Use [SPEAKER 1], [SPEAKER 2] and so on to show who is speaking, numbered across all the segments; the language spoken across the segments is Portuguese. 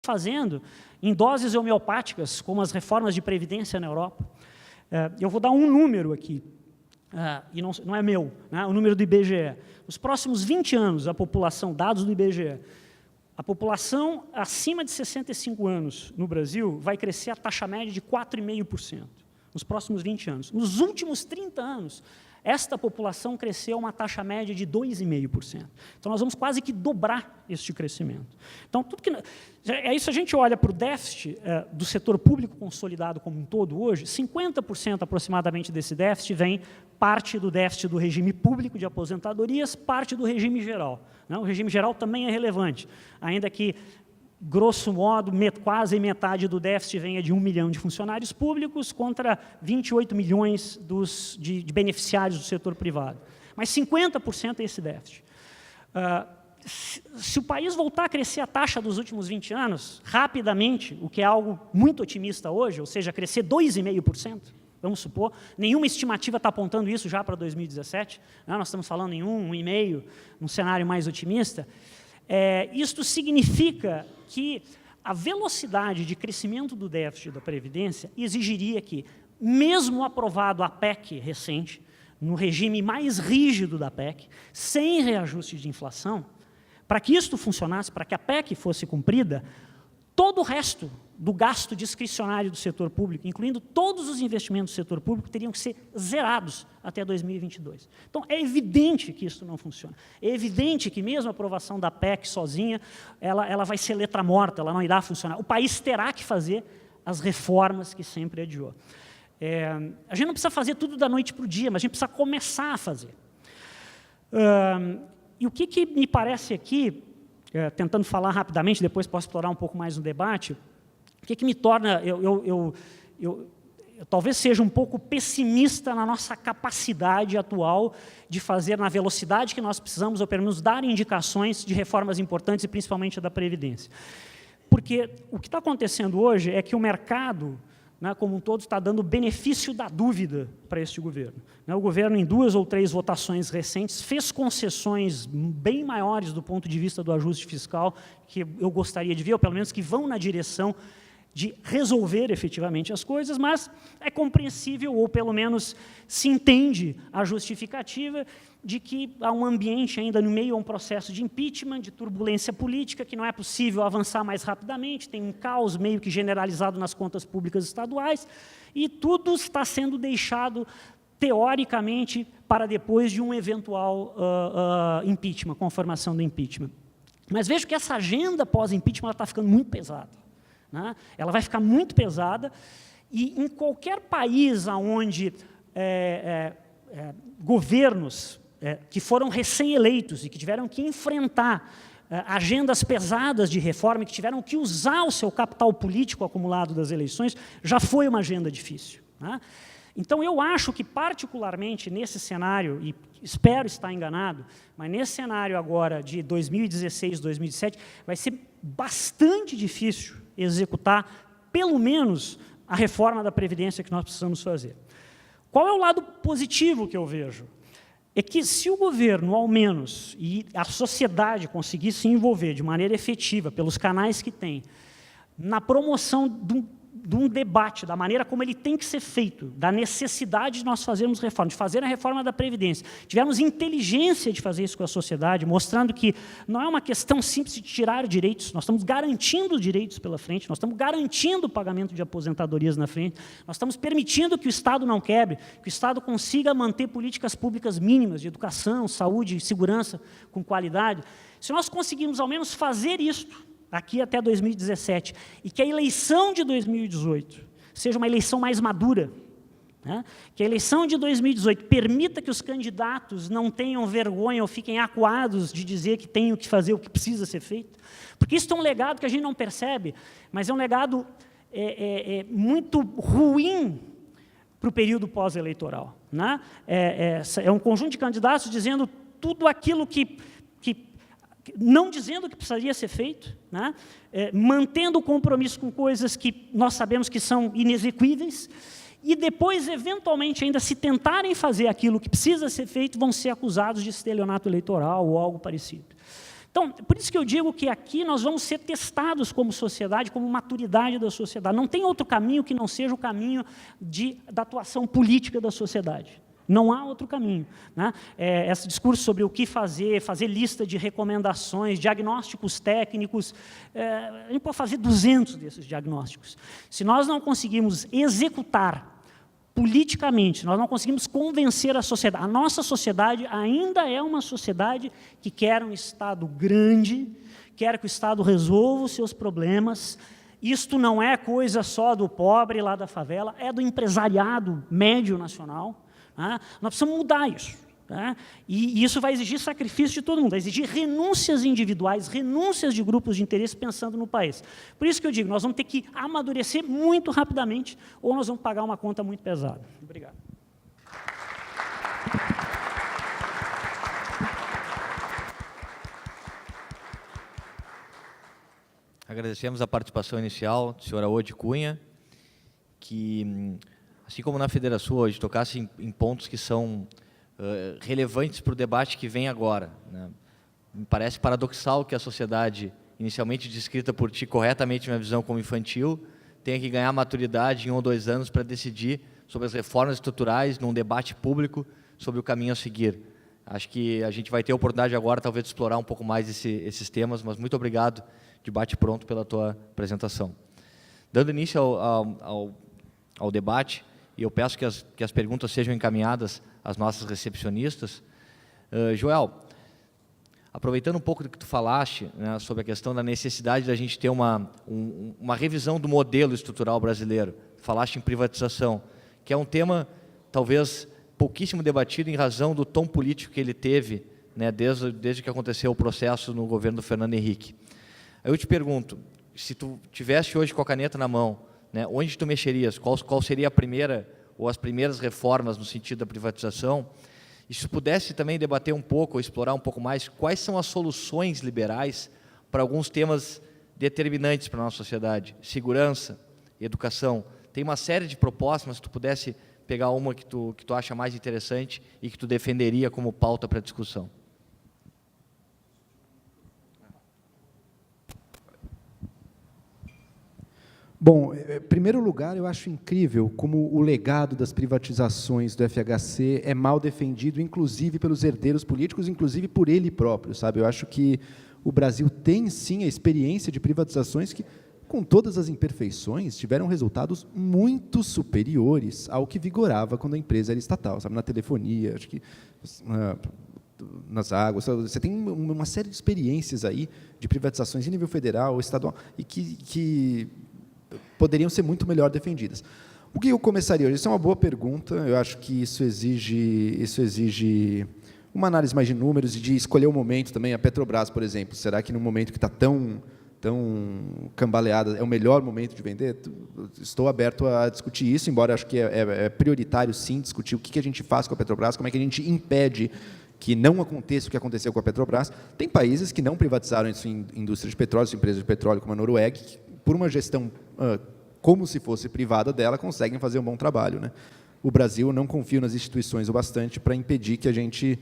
[SPEAKER 1] fazendo em doses homeopáticas, como as reformas de previdência na Europa. Eu vou dar um número aqui, e não é meu, né, o número do IBGE. Nos próximos 20 anos, a população, dados do IBGE, a população acima de 65 anos no Brasil vai crescer a taxa média de 4,5%, nos próximos 20 anos. Nos últimos 30 anos, esta população cresceu a uma taxa média de 2,5%. Então, nós vamos quase que dobrar este crescimento. Então, é isso, a gente olha para o déficit do setor público consolidado como um todo hoje, 50% aproximadamente desse déficit vem parte do déficit do regime público de aposentadorias, parte do regime geral. Né? O regime geral também é relevante, ainda que, grosso modo, quase metade do déficit venha de 1 milhão de funcionários públicos contra 28 milhões de beneficiários do setor privado. Mas 50% é esse déficit. Se o país voltar a crescer a taxa dos últimos 20 anos, rapidamente, o que é algo muito otimista hoje, ou seja, crescer 2,5%, vamos supor, nenhuma estimativa está apontando isso já para 2017, né? Nós estamos falando em 1,5%, um cenário mais otimista. Isto significa que a velocidade de crescimento do déficit da Previdência exigiria que, mesmo aprovado a PEC recente, no regime mais rígido da PEC, sem reajuste de inflação, para que isto funcionasse, para que a PEC fosse cumprida, todo o resto do gasto discricionário do setor público, incluindo todos os investimentos do setor público, teriam que ser zerados até 2022. Então, é evidente que isso não funciona. É evidente que, mesmo a aprovação da PEC sozinha, ela vai ser letra morta, ela não irá funcionar. O país terá que fazer as reformas que sempre adiou. A gente não precisa fazer tudo da noite para o dia, mas a gente precisa começar a fazer. E o que me parece aqui, tentando falar rapidamente, depois posso explorar um pouco mais no debate, o que me torna, eu talvez seja um pouco pessimista na nossa capacidade atual de fazer na velocidade que nós precisamos, ou pelo menos dar indicações de reformas importantes, e principalmente a da Previdência. Porque o que está acontecendo hoje é que o mercado, né, como um todo, está dando o benefício da dúvida para este governo. O governo, em 2 ou 3 votações recentes, fez concessões bem maiores do ponto de vista do ajuste fiscal, que eu gostaria de ver, ou pelo menos que vão na direção de resolver efetivamente as coisas, mas é compreensível, ou pelo menos se entende a justificativa de que há um ambiente ainda no meio a um processo de impeachment, de turbulência política, que não é possível avançar mais rapidamente, tem um caos meio que generalizado nas contas públicas estaduais, e tudo está sendo deixado, teoricamente, para depois de um eventual impeachment, com a formação do impeachment. Mas vejo que essa agenda pós-impeachment está ficando muito pesada. Né? Ela vai ficar muito pesada, e em qualquer país onde governos que foram recém-eleitos e que tiveram que enfrentar agendas pesadas de reforma, que tiveram que usar o seu capital político acumulado das eleições, já foi uma agenda difícil. Né? Então, eu acho que, particularmente nesse cenário, e espero estar enganado, mas nesse cenário agora de 2016, 2017, vai ser bastante difícil executar, pelo menos, a reforma da Previdência que nós precisamos fazer. Qual é o lado positivo que eu vejo? É que, se o governo, ao menos, e a sociedade conseguir se envolver de maneira efetiva, pelos canais que tem, na promoção de um debate, da maneira como ele tem que ser feito, da necessidade de nós fazermos reforma, de fazer a reforma da Previdência, tivermos inteligência de fazer isso com a sociedade, mostrando que não é uma questão simples de tirar direitos, nós estamos garantindo os direitos pela frente, nós estamos garantindo o pagamento de aposentadorias na frente, nós estamos permitindo que o Estado não quebre, que o Estado consiga manter políticas públicas mínimas de educação, saúde e segurança com qualidade. Se nós conseguirmos, ao menos, fazer isto, aqui até 2017, e que a eleição de 2018 seja uma eleição mais madura, né? Que a eleição de 2018 permita que os candidatos não tenham vergonha ou fiquem acuados de dizer que tem que fazer o que precisa ser feito, porque isso é um legado que a gente não percebe, mas é um legado muito ruim para o período pós-eleitoral. Né? É um conjunto de candidatos dizendo tudo aquilo que não dizendo o que precisaria ser feito, né? Mantendo o compromisso com coisas que nós sabemos que são inexequíveis, e depois, eventualmente, ainda se tentarem fazer aquilo que precisa ser feito, vão ser acusados de estelionato eleitoral ou algo parecido. Então, por isso que eu digo que aqui nós vamos ser testados como sociedade, como maturidade da sociedade. Não tem outro caminho que não seja o caminho da atuação política da sociedade. Não há outro caminho, né? Esse discurso sobre o que fazer lista de recomendações, diagnósticos técnicos, a gente pode fazer 200 desses diagnósticos. Se nós não conseguimos executar politicamente, nós não conseguimos convencer a sociedade. A nossa sociedade ainda é uma sociedade que quer um Estado grande, quer que o Estado resolva os seus problemas. Isto não é coisa só do pobre lá da favela, é do empresariado médio nacional. Né? Nós precisamos mudar isso. Né? E isso vai exigir sacrifício de todo mundo, vai exigir renúncias individuais, renúncias de grupos de interesse pensando no país. Por isso que eu digo, nós vamos ter que amadurecer muito rapidamente ou nós vamos pagar uma conta muito pesada. Obrigado.
[SPEAKER 2] Agradecemos a participação inicial do senhor Aode Cunha, que, assim como na Federação hoje, tocasse em pontos que são relevantes para o debate que vem agora. Né? Me parece paradoxal que a sociedade, inicialmente descrita por ti corretamente, minha visão como infantil, tenha que ganhar maturidade em 1 ou 2 anos para decidir sobre as reformas estruturais num debate público sobre o caminho a seguir. Acho que a gente vai ter a oportunidade agora, talvez, de explorar um pouco mais esses temas, mas muito obrigado, de bate-pronto, pela tua apresentação. Dando início ao debate, e eu peço que as perguntas sejam encaminhadas às nossas recepcionistas. Joel, aproveitando um pouco do que tu falaste, né, sobre a questão da necessidade da gente ter uma revisão do modelo estrutural brasileiro, falaste em privatização, que é um tema, talvez, pouquíssimo debatido em razão do tom político que ele teve, né, desde que aconteceu o processo no governo do Fernando Henrique. Eu te pergunto, se tu tivesse hoje com a caneta na mão, né, onde tu mexerias? Qual seria a primeira ou as primeiras reformas no sentido da privatização? E se pudesse também debater um pouco, ou explorar um pouco mais, quais são as soluções liberais para alguns temas determinantes para a nossa sociedade? Segurança, educação. Tem uma série de propostas, mas se tu pudesse pegar uma que tu acha mais interessante e que tu defenderia como pauta para discussão.
[SPEAKER 3] Bom, em primeiro lugar, eu acho incrível como o legado das privatizações do FHC é mal defendido, inclusive pelos herdeiros políticos, inclusive por ele próprio, sabe? Eu acho que o Brasil tem, sim, a experiência de privatizações que, com todas as imperfeições, tiveram resultados muito superiores ao que vigorava quando a empresa era estatal, sabe? Na telefonia, acho que nas águas, você tem uma série de experiências aí de privatizações em nível federal, estadual, e que poderiam ser muito melhor defendidas. O que eu começaria hoje? Isso é uma boa pergunta, eu acho que isso exige uma análise mais de números e de escolher o momento também. A Petrobras, por exemplo, será que no momento que está tão cambaleada é o melhor momento de vender? Estou aberto a discutir isso, embora acho que é prioritário, sim, discutir o que a gente faz com a Petrobras, como é que a gente impede que não aconteça o que aconteceu com a Petrobras. Tem países que não privatizaram sua indústria de petróleo, sua empresa de petróleo, como a Noruega, que, por uma gestão como se fosse privada dela, conseguem fazer um bom trabalho, né? O Brasil não confia nas instituições o bastante para impedir que a gente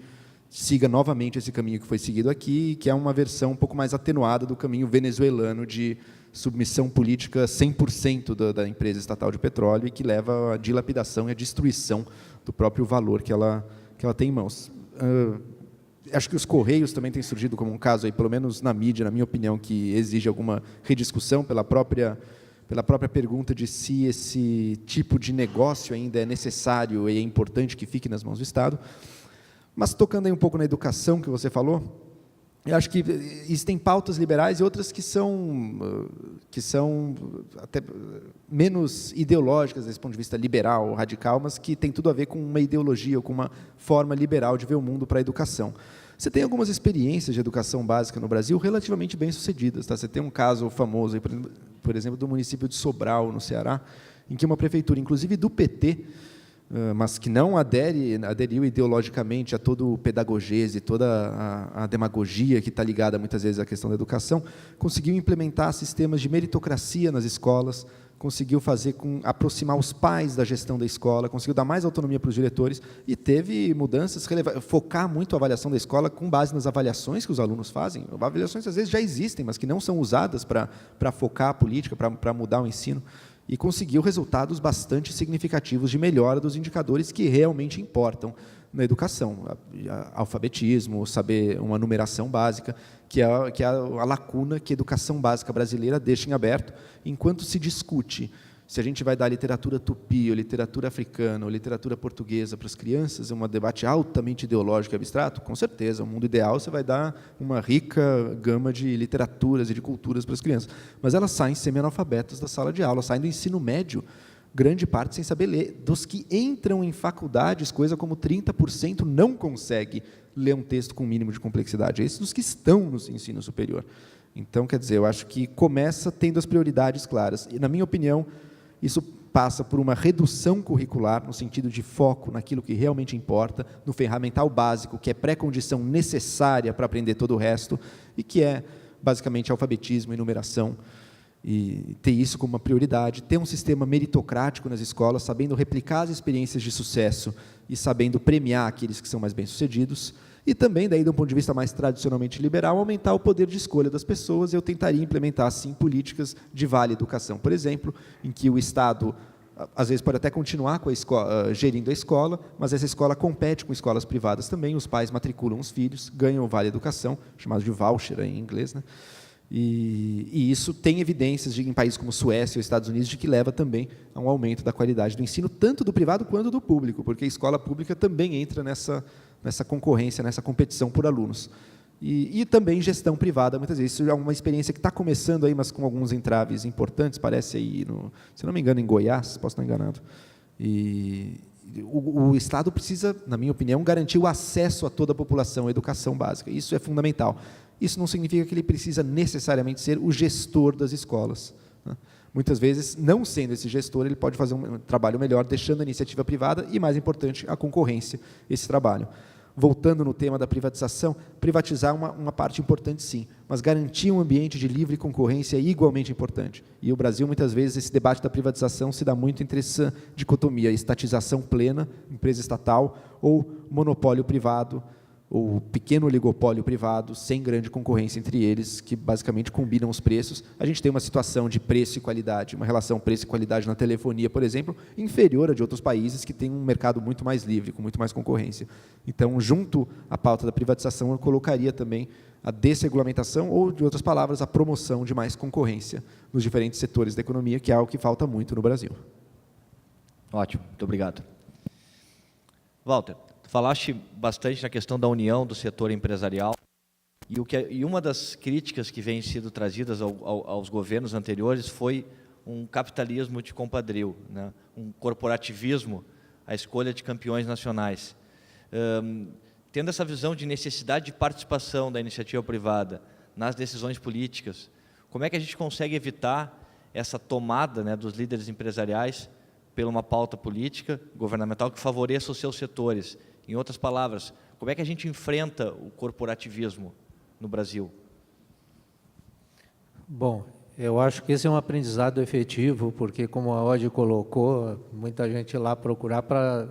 [SPEAKER 3] siga novamente esse caminho que foi seguido aqui, que é uma versão um pouco mais atenuada do caminho venezuelano de submissão política 100% da empresa estatal de petróleo e que leva à dilapidação e à destruição do próprio valor que ela tem em mãos. Acho que os Correios também têm surgido como um caso, aí, pelo menos na mídia, na minha opinião, que exige alguma rediscussão pela própria pergunta de se esse tipo de negócio ainda é necessário e é importante que fique nas mãos do Estado. Mas, tocando aí um pouco na educação que você falou, eu acho que existem pautas liberais e outras que são até menos ideológicas, desse ponto de vista liberal, radical, mas que tem tudo a ver com uma ideologia ou com uma forma liberal de ver o mundo para a educação. Você tem algumas experiências de educação básica no Brasil relativamente bem-sucedidas. Tá? Você tem um caso famoso, por exemplo, do município de Sobral, no Ceará, em que uma prefeitura, inclusive do PT, mas que não aderiu ideologicamente a todo o pedagogese, toda a demagogia que está ligada muitas vezes à questão da educação, conseguiu implementar sistemas de meritocracia nas escolas, conseguiu aproximar os pais da gestão da escola, conseguiu dar mais autonomia para os diretores e teve mudanças relevantes, focar muito a avaliação da escola com base nas avaliações que os alunos fazem. Avaliações, às vezes, já existem, mas que não são usadas para focar a política, para mudar o ensino, e conseguiu resultados bastante significativos de melhora dos indicadores que realmente importam na educação. Alfabetismo, saber uma numeração básica, que é a lacuna que a educação básica brasileira deixa em aberto, enquanto se discute se a gente vai dar literatura tupi, ou literatura africana, ou literatura portuguesa para as crianças, é um debate altamente ideológico e abstrato. Com certeza, no mundo ideal você vai dar uma rica gama de literaturas e de culturas para as crianças, mas elas saem semi-analfabetas da sala de aula, saem do ensino médio, grande parte sem saber ler. Dos que entram em faculdades, coisa como 30% não consegue ler um texto com mínimo de complexidade. Esses dos que estão no ensino superior. Então, quer dizer, eu acho que começa tendo as prioridades claras. E, na minha opinião, isso passa por uma redução curricular, no sentido de foco naquilo que realmente importa, no ferramental básico, que é pré-condição necessária para aprender todo o resto, e que é, basicamente, alfabetismo e numeração, e ter isso como uma prioridade, ter um sistema meritocrático nas escolas, sabendo replicar as experiências de sucesso e sabendo premiar aqueles que são mais bem-sucedidos, e também, daí, de um ponto de vista mais tradicionalmente liberal, aumentar o poder de escolha das pessoas. Eu tentaria implementar, sim, políticas de vale educação, por exemplo, em que o Estado, às vezes, pode até continuar com a escola, gerindo a escola, mas essa escola compete com escolas privadas também, os pais matriculam os filhos, ganham o vale educação, chamado de voucher em inglês, né? E isso tem evidências em países como Suécia ou Estados Unidos de que leva também a um aumento da qualidade do ensino, tanto do privado quanto do público, porque a escola pública também entra nessa concorrência, nessa competição por alunos. E também gestão privada, muitas vezes. Isso é uma experiência que está começando aí, mas com alguns entraves importantes, parece aí, se não me engano, em Goiás, posso estar enganado. E o Estado precisa, na minha opinião, garantir o acesso a toda a população à educação básica. Isso é fundamental. Isso não significa que ele precisa necessariamente ser o gestor das escolas, né? Muitas vezes, não sendo esse gestor, ele pode fazer um trabalho melhor, deixando a iniciativa privada e, mais importante, a concorrência, esse trabalho. Voltando no tema da privatização, privatizar é uma parte importante, sim, mas garantir um ambiente de livre concorrência é igualmente importante. E o Brasil, muitas vezes, esse debate da privatização se dá muito entre essa dicotomia, estatização plena, empresa estatal, ou monopólio privado, ou pequeno oligopólio privado, sem grande concorrência entre eles, que basicamente combinam os preços. A gente tem uma situação de preço e qualidade, uma relação preço e qualidade na telefonia, por exemplo, inferior a de outros países que têm um mercado muito mais livre, com muito mais concorrência. Então, junto à pauta da privatização, eu colocaria também a desregulamentação, ou, de outras palavras, a promoção de mais concorrência nos diferentes setores da economia, que é algo que falta muito no Brasil.
[SPEAKER 2] Ótimo, muito obrigado. Walter, falaste bastante na questão da união do setor empresarial e uma das críticas que vem sido trazidas aos governos anteriores foi um capitalismo de compadrio, né? Um corporativismo, a escolha de campeões nacionais. Tendo essa visão de necessidade de participação da iniciativa privada nas decisões políticas, como é que a gente consegue evitar essa tomada, né, dos líderes empresariais pela uma pauta política governamental que favoreça os seus setores? Em outras palavras, como é que a gente enfrenta o corporativismo no Brasil?
[SPEAKER 4] Bom, eu acho que esse é um aprendizado efetivo, porque, como a Odi colocou, muita gente lá procurar para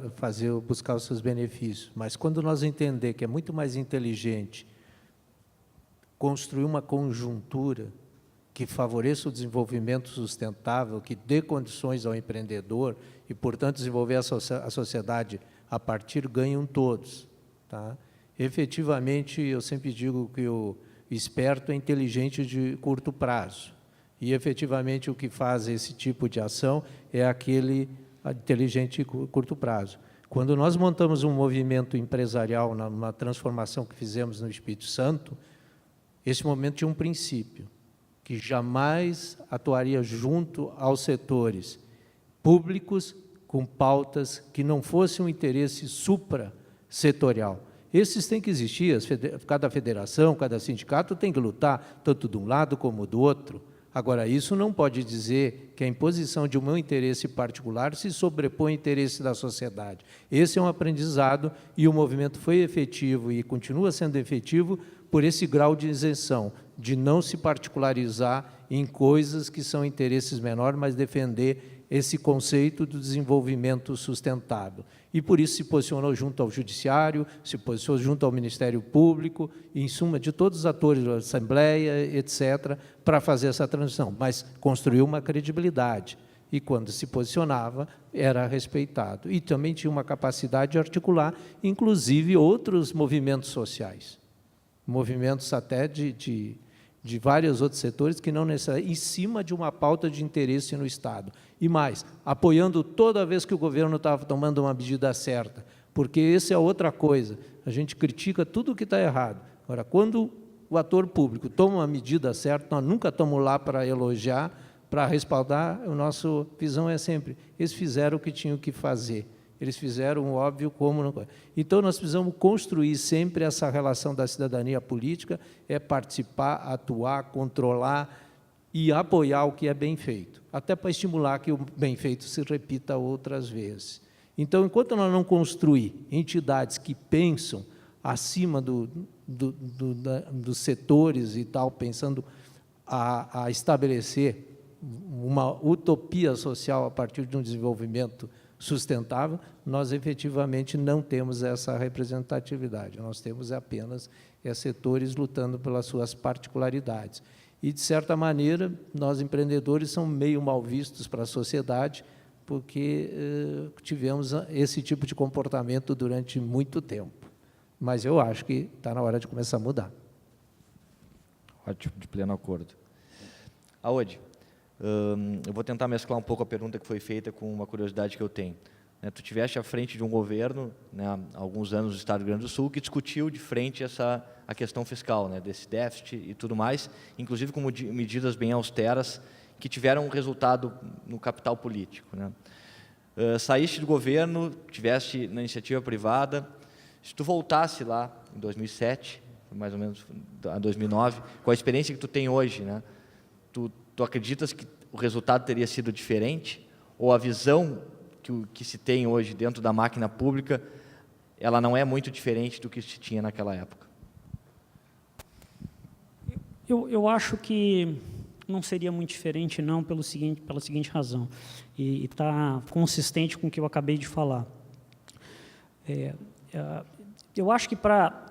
[SPEAKER 4] buscar os seus benefícios. Mas quando nós entender que é muito mais inteligente construir uma conjuntura que favoreça o desenvolvimento sustentável, que dê condições ao empreendedor e, portanto, desenvolver a sociedade a partir, ganham todos, tá? Efetivamente, eu sempre digo que o esperto é inteligente de curto prazo, e efetivamente o que faz esse tipo de ação é aquele inteligente de curto prazo. Quando nós montamos um movimento empresarial na transformação que fizemos no Espírito Santo, esse momento tinha um princípio, que jamais atuaria junto aos setores públicos com pautas que não fossem um interesse supra-setorial. Esses têm que existir, cada federação, cada sindicato tem que lutar, tanto de um lado como do outro, Agora, isso não pode dizer que a imposição de um meu interesse particular se sobrepõe ao interesse da sociedade. Esse é um aprendizado e o movimento foi efetivo e continua sendo efetivo por esse grau de isenção, de não se particularizar em coisas que são interesses menores, mas defender esse conceito do desenvolvimento sustentável. E por isso se posicionou junto ao Judiciário, se posicionou junto ao Ministério Público, em suma, de todos os atores da Assembleia, etc., para fazer essa transição, mas construiu uma credibilidade. E, quando se posicionava, era respeitado. E também tinha uma capacidade de articular, inclusive, outros movimentos sociais. Movimentos até de vários outros setores que não necessariamente, em cima de uma pauta de interesse no Estado. E mais, apoiando toda vez que o governo estava tomando uma medida certa, porque essa é outra coisa, a gente critica tudo o que está errado. Agora, quando o ator público toma uma medida certa, nós nunca estamos lá para elogiar, para respaldar, a nossa visão é sempre, eles fizeram o que tinham que fazer. Eles fizeram o óbvio como não. Então, nós precisamos construir sempre essa relação da cidadania política, é participar, atuar, controlar e apoiar o que é bem feito, até para estimular que o bem feito se repita outras vezes. Então, enquanto nós não construir entidades que pensam acima dos setores e tal, pensando a estabelecer uma utopia social a partir de um desenvolvimento sustentável, nós efetivamente não temos essa representatividade, nós temos apenas setores lutando pelas suas particularidades. E, de certa maneira, nós empreendedores somos meio mal vistos para a sociedade, porque tivemos esse tipo de comportamento durante muito tempo. Mas eu acho que está na hora de começar a mudar.
[SPEAKER 2] Ótimo, de pleno acordo. Aode, eu vou tentar mesclar um pouco a pergunta que foi feita com uma curiosidade que eu tenho. Tu estiveste à frente de um governo, há alguns anos no Estado do Rio Grande do Sul, que discutiu de frente a questão fiscal, desse déficit e tudo mais, inclusive com medidas bem austeras, que tiveram um resultado no capital político. Saíste do governo, tiveste na iniciativa privada. Se tu voltasse lá em 2007, mais ou menos a 2009, com a experiência que tu tem hoje, tu acreditas que o resultado teria sido diferente? Ou a visão que se tem hoje dentro da máquina pública, ela não é muito diferente do que se tinha naquela época?
[SPEAKER 1] Eu acho que não seria muito diferente, não, pela seguinte razão, e está consistente com o que eu acabei de falar. Eu acho que para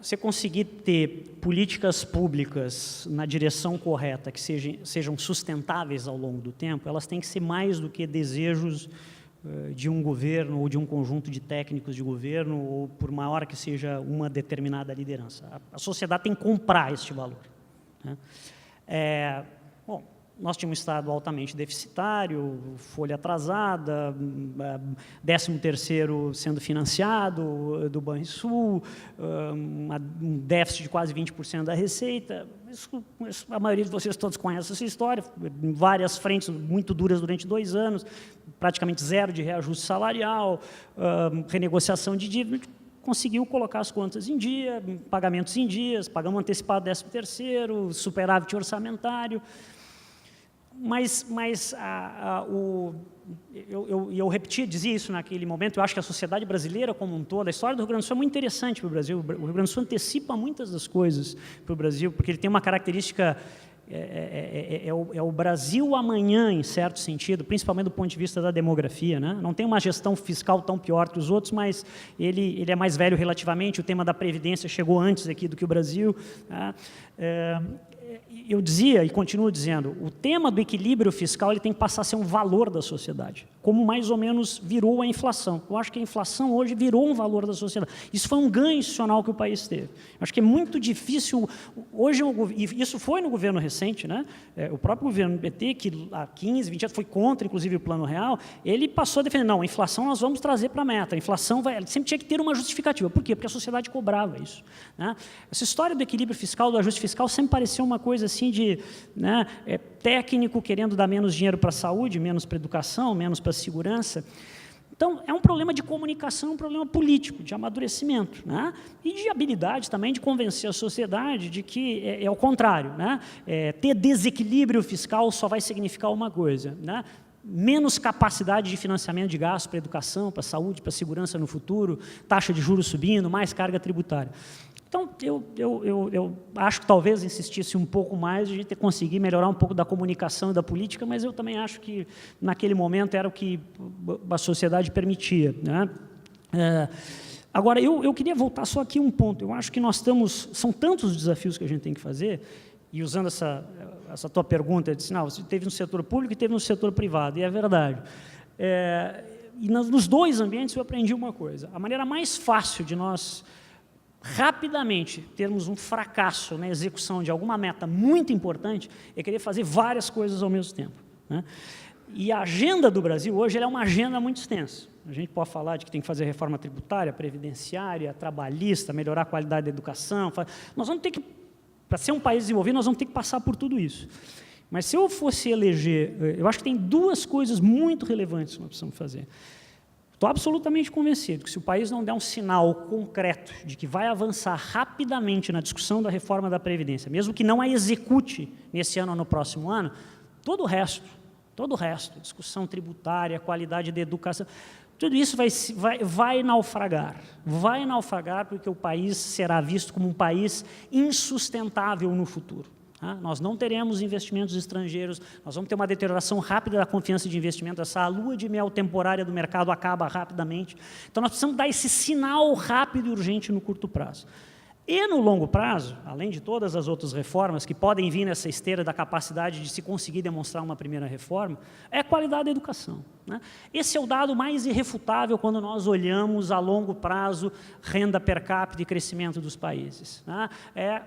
[SPEAKER 1] você conseguir ter políticas públicas na direção correta, que sejam sustentáveis ao longo do tempo, elas têm que ser mais do que desejos de um governo ou de um conjunto de técnicos de governo, ou por maior que seja uma determinada liderança. A sociedade tem que comprar este valor. Bom, nós tínhamos um Estado altamente deficitário, folha atrasada, 13º sendo financiado do Banrisul, um déficit de quase 20% da receita. A maioria de vocês todos conhecem essa história, em várias frentes muito duras durante 2 anos, praticamente zero de reajuste salarial, renegociação de dívida. Conseguiu colocar as contas em dia, pagamentos em dias, pagamos antecipado 13º, superávit orçamentário. Mas eu repetia, dizia isso naquele momento, eu acho que a sociedade brasileira como um todo, a história do Rio Grande do Sul é muito interessante para o Brasil. O Rio Grande do Sul antecipa muitas das coisas para o Brasil, porque ele tem uma característica, é o Brasil amanhã, em certo sentido, principalmente do ponto de vista da demografia. Não tem uma gestão fiscal tão pior que os outros, mas ele é mais velho relativamente, o tema da Previdência chegou antes aqui do que o Brasil. Eu dizia e continuo dizendo, o tema do equilíbrio fiscal ele tem que passar a ser um valor da sociedade, como mais ou menos virou a inflação. Eu acho que a inflação hoje virou um valor da sociedade. Isso foi um ganho institucional que o país teve. Acho que é muito difícil, hoje, e isso foi no governo recente, o próprio governo PT, que há 15, 20 anos foi contra, inclusive, o Plano Real, ele passou a defender, não, a inflação nós vamos trazer para a meta, a inflação sempre tinha que ter uma justificativa. Por quê? Porque a sociedade cobrava isso. Essa história do equilíbrio fiscal, do ajuste fiscal, sempre pareceu uma coisa assim de técnico querendo dar menos dinheiro para a saúde, menos para a educação, menos para a segurança. Então, é um problema de comunicação, um problema político, de amadurecimento, né? E de habilidade também de convencer a sociedade de que é o contrário, né? Ter desequilíbrio fiscal só vai significar uma coisa, né? Menos capacidade de financiamento de gasto para a educação, para a saúde, para a segurança no futuro, taxa de juros subindo, mais carga tributária. Então, eu acho que talvez insistisse um pouco mais, a gente conseguir melhorar um pouco da comunicação e da política, mas eu também acho que, naquele momento, era o que a sociedade permitia, né? Agora, eu queria voltar só aqui um ponto. Eu acho que nós estamos... São tantos os desafios que a gente tem que fazer, e usando essa tua pergunta, eu disse, não, você teve no setor público e teve no setor privado, e é verdade. E nos dois ambientes eu aprendi uma coisa. A maneira mais fácil de nós rapidamente termos um fracasso na execução de alguma meta muito importante é querer fazer várias coisas ao mesmo tempo, né? E a agenda do Brasil hoje é uma agenda muito extensa. A gente pode falar de que tem que fazer reforma tributária, previdenciária, trabalhista, melhorar a qualidade da educação. Nós vamos ter que, para ser um país desenvolvido, nós vamos ter que passar por tudo isso. Mas se eu fosse eleger, eu acho que tem duas coisas muito relevantes que nós precisamos fazer. Estou absolutamente convencido que se o país não der um sinal concreto de que vai avançar rapidamente na discussão da reforma da Previdência, mesmo que não a execute nesse ano ou no próximo ano, todo o resto, discussão tributária, qualidade da educação, tudo isso vai naufragar. Vai naufragar porque o país será visto como um país insustentável no futuro. Nós não teremos investimentos estrangeiros, nós vamos ter uma deterioração rápida da confiança de investimento, essa lua de mel temporária do mercado acaba rapidamente. Então, nós precisamos dar esse sinal rápido e urgente no curto prazo. E no longo prazo, além de todas as outras reformas que podem vir nessa esteira da capacidade de se conseguir demonstrar uma primeira reforma, é a qualidade da educação, né? Esse é o dado mais irrefutável quando nós olhamos a longo prazo renda per capita e crescimento dos países, né? É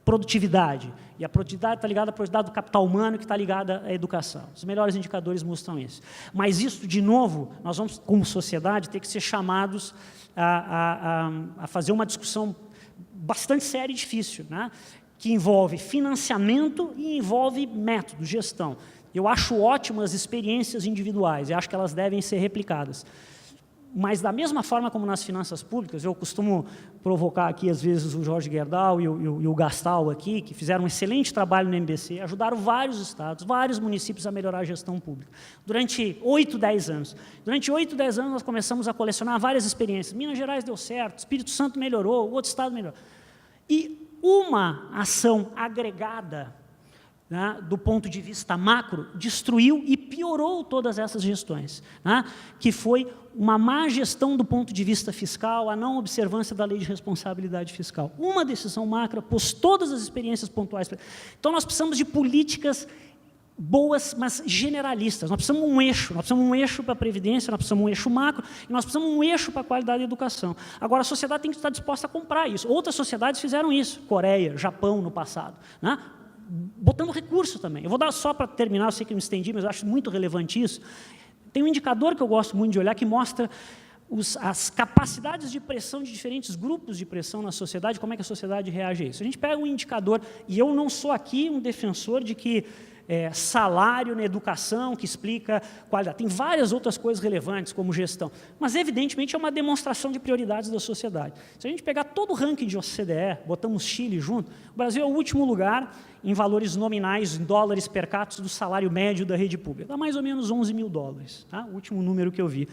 [SPEAKER 1] produtividade. E a produtividade está ligada à produtividade do capital humano, que está ligada à educação. Os melhores indicadores mostram isso. Mas isso, de novo, nós vamos, como sociedade, ter que ser chamados a fazer uma discussão bastante séria e difícil, né? Que envolve financiamento e envolve método, gestão. Eu acho ótimas experiências individuais, eu acho que elas devem ser replicadas. Mas, da mesma forma como nas finanças públicas, eu costumo provocar aqui, às vezes, o Jorge Gerdau e o Gastal aqui, que fizeram um excelente trabalho no MBC, ajudaram vários estados, vários municípios a melhorar a gestão pública. Durante 8, 10 anos. Durante 8, 10 anos, nós começamos a colecionar várias experiências. Minas Gerais deu certo, Espírito Santo melhorou, outro estado melhorou. E uma ação agregada, né, do ponto de vista macro, destruiu e piorou todas essas gestões, né, que foi uma má gestão do ponto de vista fiscal, a não observância da lei de responsabilidade fiscal. Uma decisão macro pôs todas as experiências pontuais. Então, nós precisamos de políticas boas, mas generalistas. Nós precisamos de um eixo para a Previdência, nós precisamos de um eixo macro, e nós precisamos de um eixo para a qualidade da educação. Agora, a sociedade tem que estar disposta a comprar isso. Outras sociedades fizeram isso, Coreia, Japão, no passado, né? Botando recurso também. Eu vou dar só para terminar, eu sei que eu me estendi, mas eu acho muito relevante isso. Tem um indicador que eu gosto muito de olhar, que mostra as capacidades de pressão de diferentes grupos de pressão na sociedade, como é que a sociedade reage a isso. A gente pega um indicador, e eu não sou aqui um defensor de que salário na educação, que explica qualidade. Tem várias outras coisas relevantes, como gestão. Mas, evidentemente, é uma demonstração de prioridades da sociedade. Se a gente pegar todo o ranking de OCDE, botamos Chile junto, o Brasil é o último lugar em valores nominais, em dólares per capita, do salário médio da rede pública. Dá mais ou menos 11 mil dólares, tá? O último número que eu vi.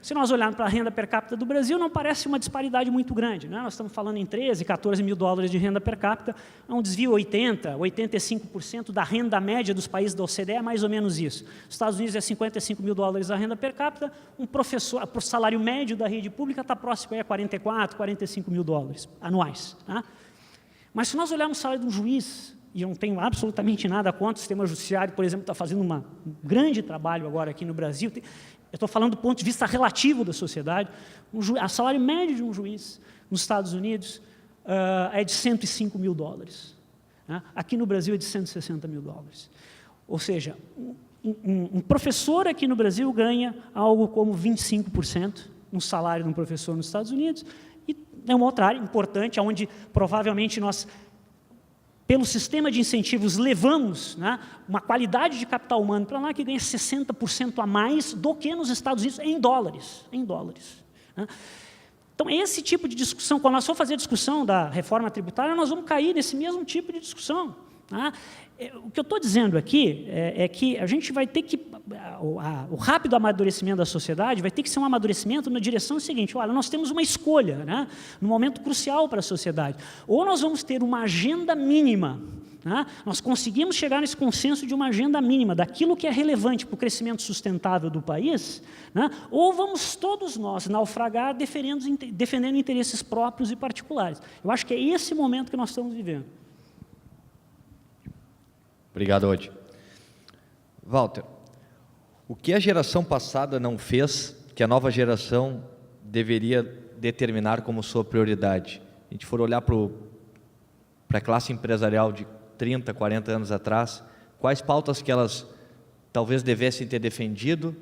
[SPEAKER 1] Se nós olharmos para a renda per capita do Brasil, não parece uma disparidade muito grande, né? Nós estamos falando em 13, 14 mil dólares de renda per capita, é um desvio 80%, 85% da renda média dos países da OCDE, é mais ou menos isso. Os Estados Unidos é 55 mil dólares a renda per capita, um professor, o salário médio da rede pública está próximo a 44, 45 mil dólares anuais, tá? Mas se nós olharmos o salário de um juiz, e eu não tenho absolutamente nada contra o sistema judiciário, por exemplo, está fazendo um grande trabalho agora aqui no Brasil. Eu estou falando do ponto de vista relativo da sociedade. O salário médio de um juiz nos Estados Unidos é de 105 mil dólares. Né? Aqui no Brasil é de 160 mil dólares. Ou seja, um professor aqui no Brasil ganha algo como 25% no salário de um professor nos Estados Unidos. E é uma outra área importante, onde provavelmente nós pelo sistema de incentivos, levamos, né, uma qualidade de capital humano para lá que ganha 60% a mais do que nos Estados Unidos em dólares. Né? Então, esse tipo de discussão, quando nós for fazer a discussão da reforma tributária, nós vamos cair nesse mesmo tipo de discussão. Tá? O que eu estou dizendo aqui é que a gente vai ter que, o rápido amadurecimento da sociedade vai ter que ser um amadurecimento na direção seguinte: olha, nós temos uma escolha, né, num momento crucial para a sociedade. Ou nós vamos ter uma agenda mínima, né, nós conseguimos chegar nesse consenso de uma agenda mínima, daquilo que é relevante para o crescimento sustentável do país, né, ou vamos todos nós naufragar defendendo interesses próprios e particulares. Eu acho que é esse momento que nós estamos vivendo.
[SPEAKER 2] Obrigado, Odi. Walter, o que a geração passada não fez, que a nova geração deveria determinar como sua prioridade? A gente for olhar para a classe empresarial de 30, 40 anos atrás, quais pautas que elas talvez devessem ter defendido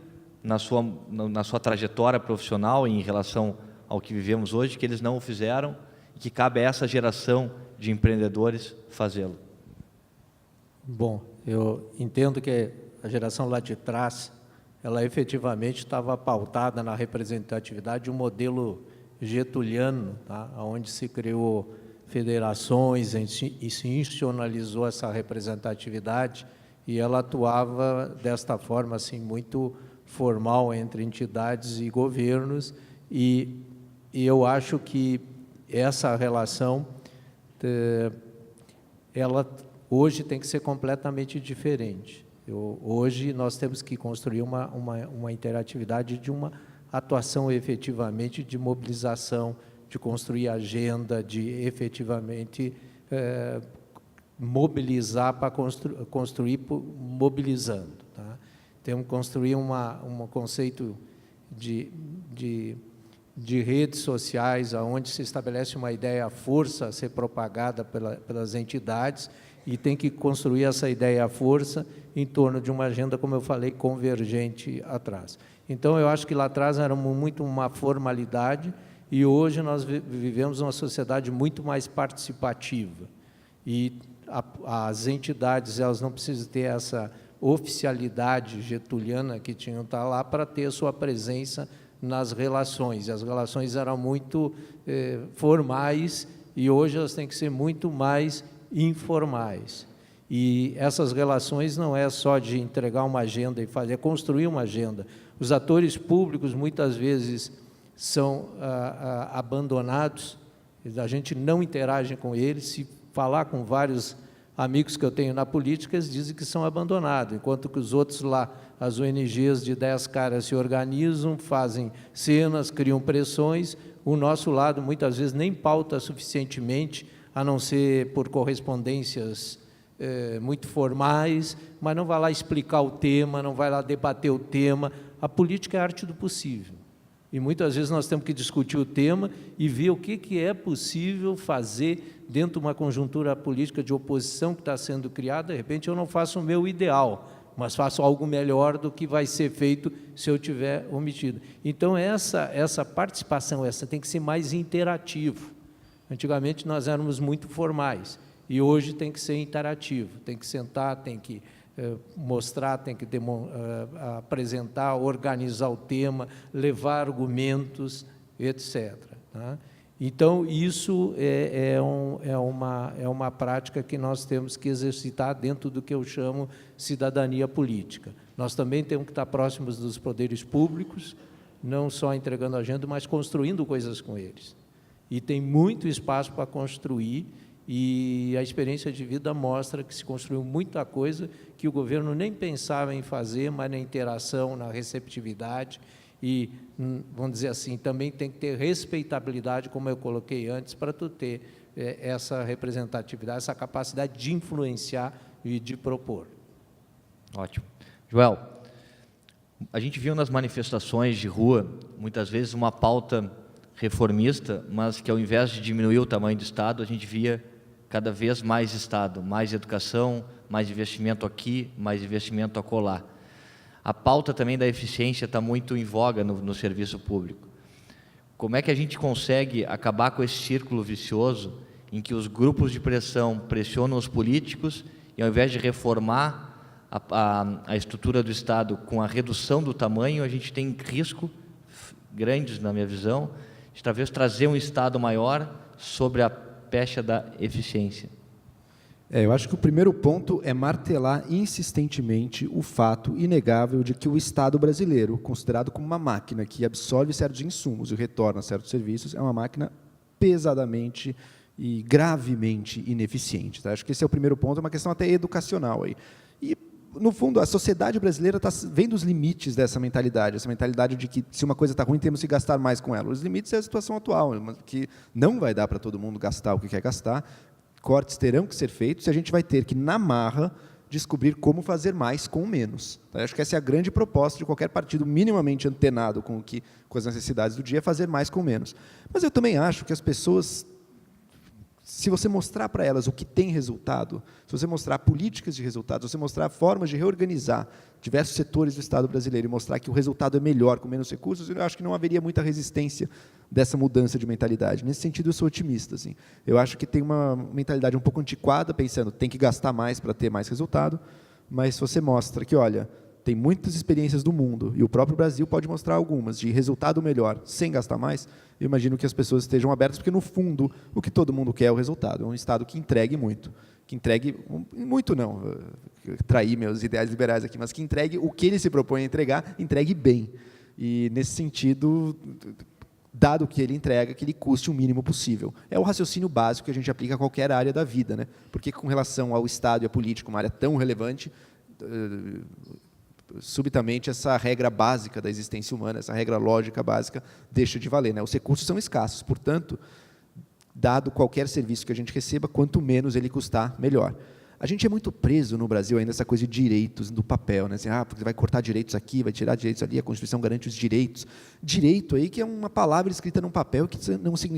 [SPEAKER 2] na sua trajetória profissional em relação ao que vivemos hoje, que eles não o fizeram e que cabe a essa geração de empreendedores fazê-lo?
[SPEAKER 4] Bom, eu entendo que a geração lá de trás, ela efetivamente estava pautada na representatividade de um modelo getuliano, tá? Onde se criou federações e se institucionalizou essa representatividade, e ela atuava desta forma assim muito formal entre entidades e governos, e eu acho que essa relação ela hoje tem que ser completamente diferente. Hoje nós temos que construir uma interatividade de uma atuação efetivamente de mobilização, de construir agenda, de efetivamente mobilizar para construir mobilizando. Tá? Temos que construir um conceito de redes sociais, onde se estabelece uma ideia, a força a ser propagada pelas entidades, e tem que construir essa ideia, a força, em torno de uma agenda, como eu falei, convergente atrás. Então, eu acho que lá atrás era muito uma formalidade, e hoje nós vivemos uma sociedade muito mais participativa. E as entidades, elas não precisam ter essa oficialidade getuliana que tinham que estar lá para ter a sua presença nas relações. E as relações eram muito formais, e hoje elas têm que ser muito mais informais. E essas relações não é só de entregar uma agenda e fazer, é construir uma agenda. Os atores públicos muitas vezes são abandonados, a gente não interage com eles. Se falar com vários amigos que eu tenho na política, eles dizem que são abandonados, enquanto que os outros lá, as ONGs de 10 caras se organizam, fazem cenas, criam pressões. O nosso lado muitas vezes nem pauta suficientemente, a não ser por correspondências muito formais, mas não vai lá explicar o tema, não vai lá debater o tema. A política é a arte do possível. E muitas vezes nós temos que discutir o tema e ver o que é possível fazer dentro de uma conjuntura política de oposição que está sendo criada. De repente eu não faço o meu ideal, mas faço algo melhor do que vai ser feito se eu tiver omitido. Então essa participação, tem que ser mais interativo. Antigamente nós éramos muito formais, e hoje tem que ser interativo, tem que sentar, tem que mostrar, tem que apresentar, organizar o tema, levar argumentos, etc. Tá? Então, isso é uma prática que nós temos que exercitar dentro do que eu chamo cidadania política. Nós também temos que estar próximos dos poderes públicos, não só entregando agenda, mas construindo coisas com eles. E tem muito espaço para construir, e a experiência de vida mostra que se construiu muita coisa que o governo nem pensava em fazer, mas na interação, na receptividade, e, vamos dizer assim, também tem que ter respeitabilidade, como eu coloquei antes, para tu ter essa representatividade, essa capacidade de influenciar e de propor.
[SPEAKER 2] Ótimo. Joel, a gente viu nas manifestações de rua, muitas vezes, uma pauta reformista, mas que ao invés de diminuir o tamanho do Estado, a gente via cada vez mais Estado, mais educação, mais investimento aqui, mais investimento acolá. A pauta também da eficiência está muito em voga no serviço público. Como é que a gente consegue acabar com esse círculo vicioso em que os grupos de pressão pressionam os políticos e, ao invés de reformar a estrutura do Estado com a redução do tamanho, a gente tem risco grandes, na minha visão, de talvez trazer um Estado maior sobre a pecha da eficiência.
[SPEAKER 3] Eu acho que o primeiro ponto é martelar insistentemente o fato inegável de que o Estado brasileiro, considerado como uma máquina que absorve certos insumos e retorna certos serviços, é uma máquina pesadamente e gravemente ineficiente. Tá? Acho que esse é o primeiro ponto, é uma questão até educacional aí. E, no fundo, a sociedade brasileira está vendo os limites dessa mentalidade, essa mentalidade de que se uma coisa está ruim, temos que gastar mais com ela. Os limites é a situação atual, que não vai dar para todo mundo gastar o que quer gastar, cortes terão que ser feitos e a gente vai ter que, na marra, descobrir como fazer mais com menos. Tá? Acho que essa é a grande proposta de qualquer partido minimamente antenado com as necessidades do dia, é fazer mais com menos. Mas eu também acho que as pessoas, se você mostrar para elas o que tem resultado, se você mostrar políticas de resultado, se você mostrar formas de reorganizar diversos setores do Estado brasileiro e mostrar que o resultado é melhor com menos recursos, eu acho que não haveria muita resistência dessa mudança de mentalidade. Nesse sentido, eu sou otimista. Assim. Eu acho que tem uma mentalidade um pouco antiquada, pensando tem que gastar mais para ter mais resultado, mas se você mostra que, olha, tem muitas experiências do mundo, e o próprio Brasil pode mostrar algumas, de resultado melhor, sem gastar mais, eu imagino que as pessoas estejam abertas, porque, no fundo, o que todo mundo quer é o resultado. É um Estado que entregue muito. Que entregue, muito não, trair meus ideais liberais aqui, mas que entregue o que ele se propõe a entregar, entregue bem. E, nesse sentido, dado o que ele entrega, que ele custe o mínimo possível. É o raciocínio básico que a gente aplica a qualquer área da vida, né? Porque, com relação ao Estado e à política, uma área tão relevante, subitamente essa regra básica da existência humana, essa regra lógica básica, deixa de valer. Né? Os recursos são escassos, portanto, dado qualquer serviço que a gente receba, quanto menos ele custar, melhor. A gente é muito preso no Brasil ainda essa coisa de direitos do papel, né? Assim, porque vai cortar direitos aqui, vai tirar direitos ali, a Constituição garante os direitos. Direito aí que é uma palavra escrita num papel que não significa